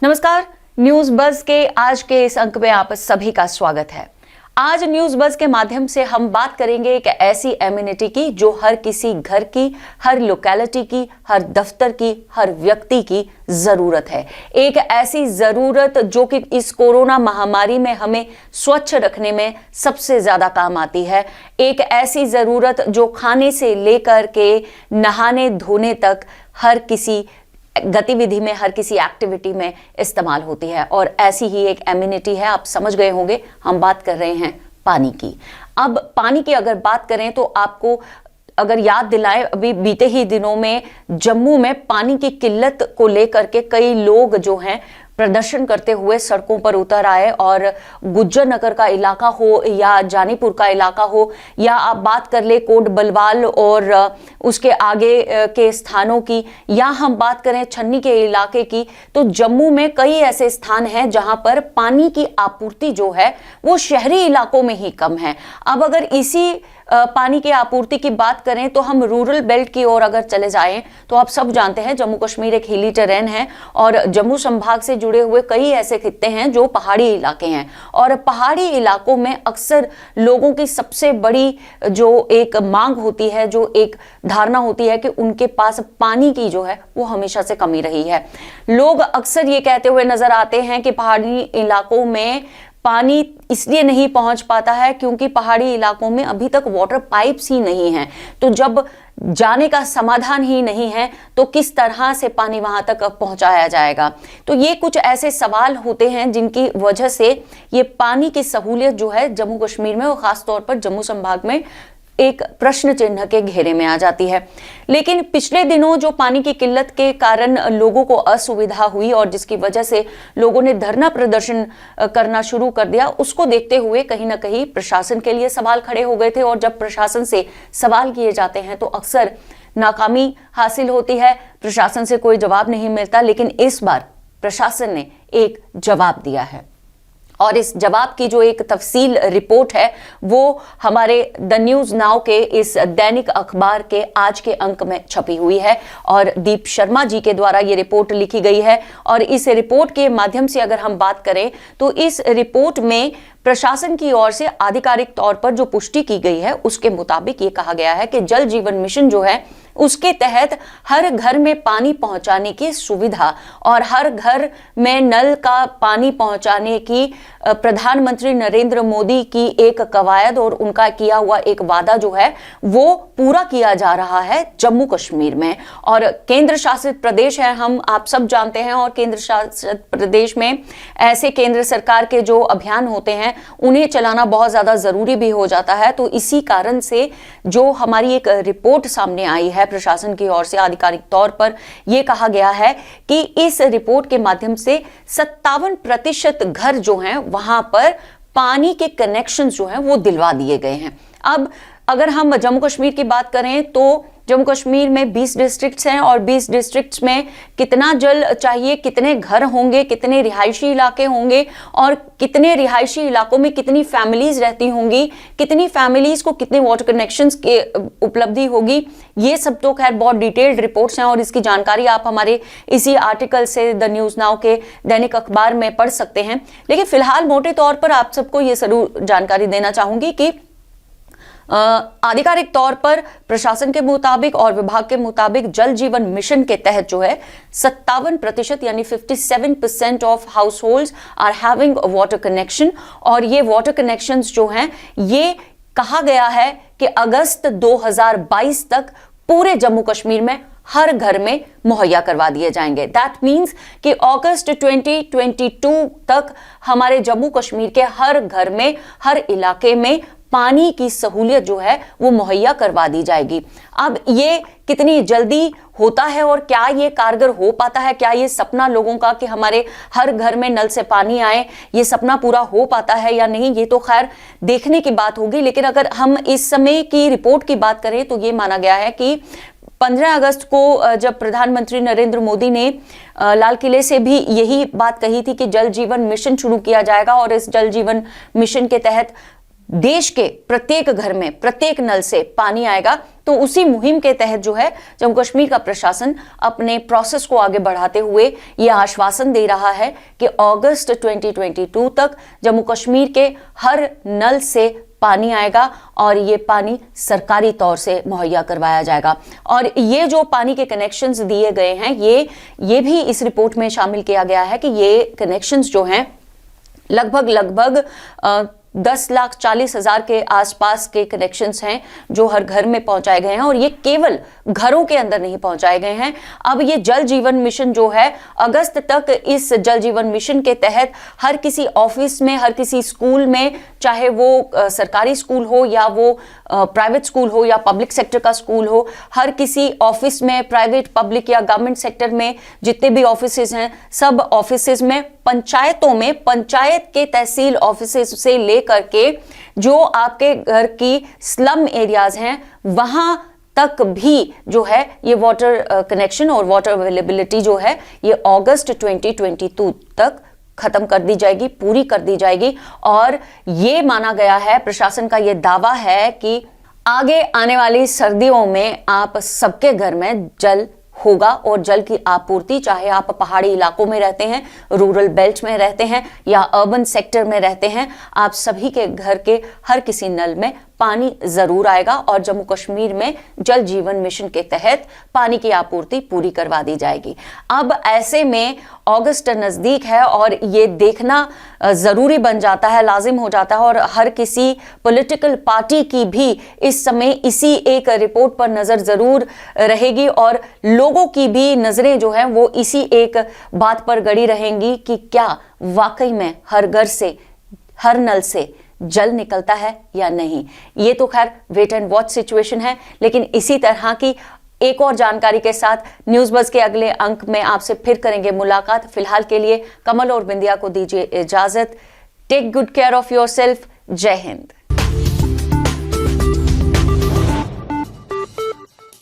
नमस्कार। News buzz के आज के इस अंक में आप सभी का स्वागत है। आज न्यूज बज़ के माध्यम से हम बात करेंगे एक ऐसी एमिनिटी की जो हर किसी घर की, हर लोकेलिटी की, हर दफ्तर की, हर व्यक्ति की जरूरत है। एक ऐसी जरूरत जो कि इस कोरोना महामारी में हमें स्वच्छ रखने में सबसे ज्यादा काम आती है। एक ऐसी जरूरत जो खाने से लेकर के नहाने धोने तक हर किसी गतिविधि में, हर किसी एक्टिविटी में इस्तेमाल होती है। और ऐसी ही एक एमिनिटी है, आप समझ गए होंगे, हम बात कर रहे हैं पानी की। अब पानी की अगर बात करें तो आपको अगर याद दिलाएं, अभी बीते ही दिनों में जम्मू में पानी की किल्लत को लेकर के कई लोग जो हैं प्रदर्शन करते हुए सड़कों पर उतर आए। और गुज्जर नगर का इलाका हो या जानीपुर का इलाका हो या आप बात कर ले कोट बलवाल और उसके आगे के स्थानों की, या हम बात करें छन्नी के इलाके की, तो जम्मू में कई ऐसे स्थान हैं जहां पर पानी की आपूर्ति जो है वो शहरी इलाकों में ही कम है। अब अगर इसी पानी की आपूर्ति की बात करें तो हम रूरल बेल्ट की ओर अगर चले जाएं तो आप सब जानते हैं जम्मू कश्मीर एक हिली टेरेन है और जम्मू संभाग से जुड़े हुए कई ऐसे खित्ते हैं जो पहाड़ी इलाके हैं। और पहाड़ी इलाकों में अक्सर लोगों की सबसे बड़ी जो एक मांग होती है, जो एक धारणा होती है कि उनके पास पानी की जो है वो हमेशा से कमी रही है। लोग अक्सर ये कहते हुए नजर आते हैं कि पहाड़ी इलाकों में पानी इसलिए नहीं पहुंच पाता है क्योंकि पहाड़ी इलाकों में अभी तक वाटर पाइप्स ही नहीं हैं। तो जब जाने का समाधान ही नहीं है तो किस तरह से पानी वहां तक पहुंचाया जाएगा। तो ये कुछ ऐसे सवाल होते हैं जिनकी वजह से ये पानी की सहूलियत जो है जम्मू कश्मीर में और खास तौर पर जम्मू संभाग में एक प्रश्न चिन्ह के घेरे में आ जाती है। लेकिन पिछले दिनों जो पानी की किल्लत के कारण लोगों को असुविधा हुई और जिसकी वजह से लोगों ने धरना प्रदर्शन करना शुरू कर दिया, उसको देखते हुए कहीं ना कहीं प्रशासन के लिए सवाल खड़े हो गए थे। और जब प्रशासन से सवाल किए जाते हैं तो अक्सर नाकामी हासिल होती है, प्रशासन से कोई जवाब नहीं मिलता। लेकिन इस बार प्रशासन ने एक जवाब दिया है और इस जवाब की जो एक तफसील रिपोर्ट है वो हमारे द न्यूज नाउ के इस दैनिक अखबार के आज के अंक में छपी हुई है और दीप शर्मा जी के द्वारा ये रिपोर्ट लिखी गई है। और इस रिपोर्ट के माध्यम से अगर हम बात करें तो इस रिपोर्ट में प्रशासन की ओर से आधिकारिक तौर पर जो पुष्टि की गई है उसके मुताबिक ये कहा गया है कि जल जीवन मिशन जो है उसके तहत हर घर में पानी पहुंचाने की सुविधा और हर घर में नल का पानी पहुंचाने की प्रधानमंत्री नरेंद्र मोदी की एक कवायद और उनका किया हुआ एक वादा जो है वो पूरा किया जा रहा है जम्मू कश्मीर में। और केंद्र शासित प्रदेश है, हम आप सब जानते हैं, और केंद्र शासित प्रदेश में ऐसे केंद्र सरकार के जो अभियान होते हैं उन्हें चलाना बहुत ज्यादा जरूरी भी हो जाता है। तो इसी कारण से जो हमारी एक रिपोर्ट सामने आई है प्रशासन की ओर से आधिकारिक तौर पर यह कहा गया है कि इस रिपोर्ट के माध्यम से 57% घर जो हैं वहां पर पानी के कनेक्शन जो हैं वो दिलवा दिए गए हैं। अब अगर हम जम्मू कश्मीर की बात करें तो जम्मू कश्मीर में 20 डिस्ट्रिक्ट्स हैं और 20 डिस्ट्रिक्ट्स में कितना जल चाहिए, कितने घर होंगे, कितने रिहायशी इलाके होंगे और कितने रिहायशी इलाकों में कितनी फैमिलीज रहती होंगी, कितनी फैमिलीज को कितने वाटर कनेक्शंस के उपलब्धि होगी, ये सब तो खैर बहुत डिटेल्ड रिपोर्ट्स हैं और इसकी जानकारी आप हमारे इसी आर्टिकल से द न्यूज नाउ के दैनिक अखबार में पढ़ सकते हैं। लेकिन फिलहाल मोटे तौर पर आप सबको ये जरूर जानकारी देना चाहूंगी कि आधिकारिक तौर पर प्रशासन के मुताबिक और विभाग के मुताबिक जल जीवन मिशन के तहत जो है 57% यानी 57% of households are having water connection. और ये वाटर कनेक्शंस जो हैं ये कहा गया है कि अगस्त 2022 तक पूरे जम्मू कश्मीर में हर घर में मुहैया करवा दिए जाएंगे। दैट मीन्स कि अगस्त 2022 तक हमारे जम्मू कश्मीर के हर घर में, हर इलाके में पानी की सहूलियत जो है वो मुहैया करवा दी जाएगी। अब ये कितनी जल्दी होता है और क्या ये कारगर हो पाता है, क्या ये सपना लोगों का कि हमारे हर घर में नल से पानी आए, ये सपना पूरा हो पाता है या नहीं, ये तो खैर देखने की बात होगी। लेकिन अगर हम इस समय की रिपोर्ट की बात करें तो ये माना गया है कि 15 अगस्त को जब प्रधानमंत्री नरेंद्र मोदी ने लाल किले से भी यही बात कही थी कि जल जीवन मिशन शुरू किया जाएगा और इस जल जीवन मिशन के तहत देश के प्रत्येक घर में प्रत्येक नल से पानी आएगा। तो उसी मुहिम के तहत जो है जम्मू कश्मीर का प्रशासन अपने प्रोसेस को आगे बढ़ाते हुए यह आश्वासन दे रहा है कि अगस्त 2022 तक जम्मू कश्मीर के हर नल से पानी आएगा और ये पानी सरकारी तौर से मुहैया करवाया जाएगा। और ये जो पानी के कनेक्शंस दिए गए हैं ये भी इस रिपोर्ट में शामिल किया गया है कि ये कनेक्शंस जो हैं लगभग 10,40,000 के आसपास के कनेक्शंस हैं जो हर घर में पहुंचाए गए हैं, और ये केवल घरों के अंदर नहीं पहुंचाए गए हैं। अब ये जल जीवन मिशन जो है अगस्त तक, इस जल जीवन मिशन के तहत हर किसी ऑफिस में, हर किसी स्कूल में, चाहे वो सरकारी स्कूल हो या वो प्राइवेट स्कूल हो या पब्लिक सेक्टर का स्कूल हो, हर किसी ऑफिस में, प्राइवेट, पब्लिक या गवर्नमेंट सेक्टर में जितने भी ऑफिसेज हैं, सब ऑफिसेज में, पंचायतों में, पंचायत के तहसील ऑफिसेज से लेकर के जो आपके घर की स्लम एरियाज हैं वहां तक भी जो है ये वाटर कनेक्शन और वाटर अवेलेबिलिटी जो है ये अगस्त 2022 तक खत्म कर दी जाएगी, पूरी कर दी जाएगी। और ये माना गया है, प्रशासन का ये दावा है कि आगे आने वाली सर्दियों में आप सबके घर में जल होगा, और जल की आपूर्ति, चाहे आप पहाड़ी इलाकों में रहते हैं, रूरल बेल्ट में रहते हैं या अर्बन सेक्टर में रहते हैं, आप सभी के घर के हर किसी नल में पानी जरूर आएगा और जम्मू कश्मीर में जल जीवन मिशन के तहत पानी की आपूर्ति पूरी करवा दी जाएगी। अब ऐसे में अगस्त नजदीक है और ये देखना जरूरी बन जाता है, लाजिम हो जाता है, और हर किसी पॉलिटिकल पार्टी की भी इस समय इसी एक रिपोर्ट पर नजर जरूर रहेगी, और लोगों की भी नजरें जो हैं वो इसी एक बात पर गड़ी रहेंगी कि क्या वाकई में हर घर से, हर नल से जल निकलता है या नहीं। ये तो खैर वेट एंड वॉच सिचुएशन है, लेकिन इसी तरह की एक और जानकारी के साथ न्यूज बज़ के अगले अंक में आपसे फिर करेंगे मुलाकात। फिलहाल के लिए कमल और बिंदिया को दीजिए इजाजत। Take good care of yourself. जय हिंद।